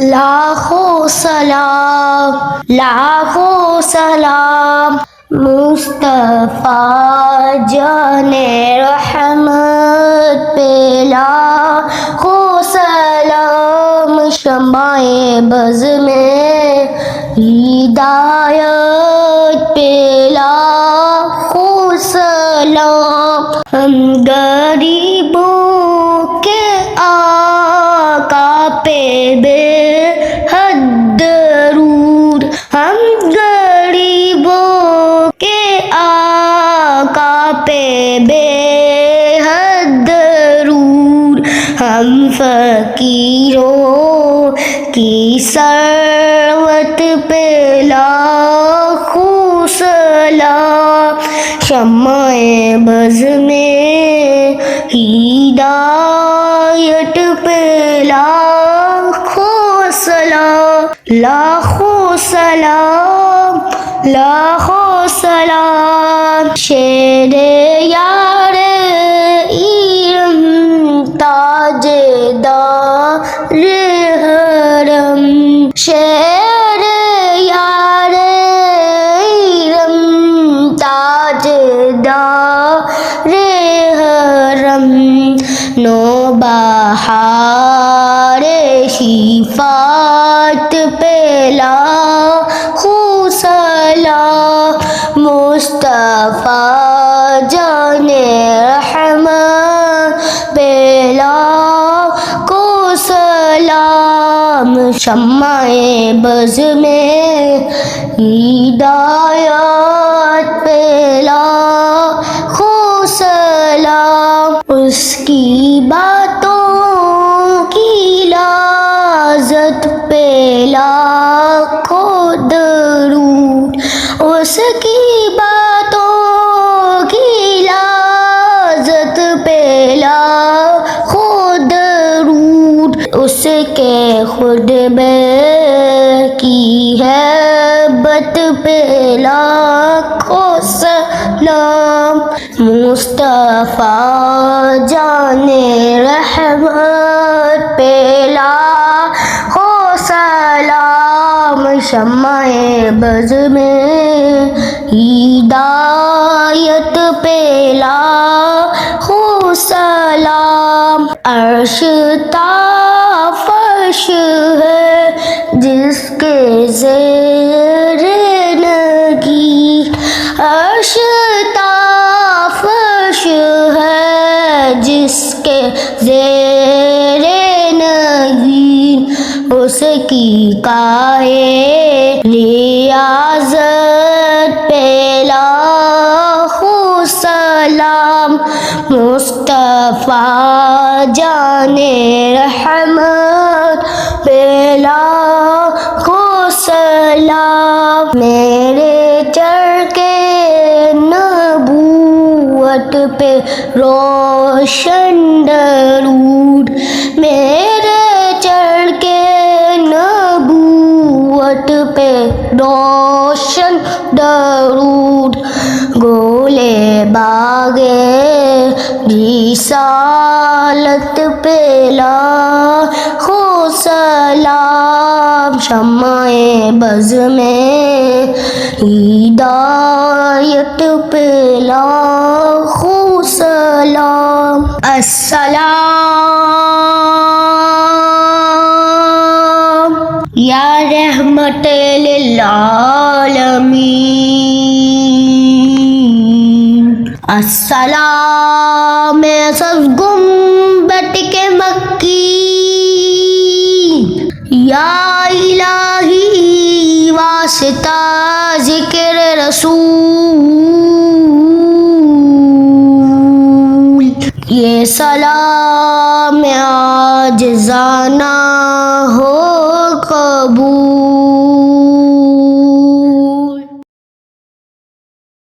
لاکھوں سلام لاکھوں سلام مصطفیٰ جان رحمت پہ لاکھوں سلام شمع بز میں ہدایت پہ لاکھوں سلام ہم غریبوں کے آقا پہ بے حد درود ہم غریبوں کے آقا پہ بے حد درود ہم فقیروں کی ثروت پہ لاکھوں سلام شمع بز میں ہدایت پہ لاکھوں سلام لاکھوں سلام لاکھوں سلام شیر یار ایرم تاج دار حرم شیر یار ایرم تاج دار حرم نوبہار شفاعت پہ لاکھوں سلام مصطفیٰ جان رحمت پہ لاکھوں سلام شمع بز میں ہدایت پہ لاکھوں سلام اس کی باتوں کی لذت پہ لاکھوں درود اس کی باتوں کی لذت پہ لاکھوں درود اس کے خطبے کی ہیبت پہ لاکھوں سلام مصطفیٰ جان رحمت پہ لاکھوں سلام شمع بز میں ہدایت پہ لاکھوں سلام عرش تا فرش ہے جس کے زیر نگی عرش تا فرش ہے جس کے زیر نگین اس کی کائے ریاضت پہ لاکھوں سلام مصطفیٰ جان رحمت پہ لاکھوں سلام میرے چرکے نبوت پہ روشن درود میرے چرکے نبوت پہ روشن درود گولے باغے رسالت پہ لاکھوں سلام شمع بز میں ہدایت پہ لاکھوں سلام السلام یا رحمت للعالمین السلام سز گنبد کے مکی یا الہی واسطہ ذکر رسول یہ سلام عاجزانہ ہو قبول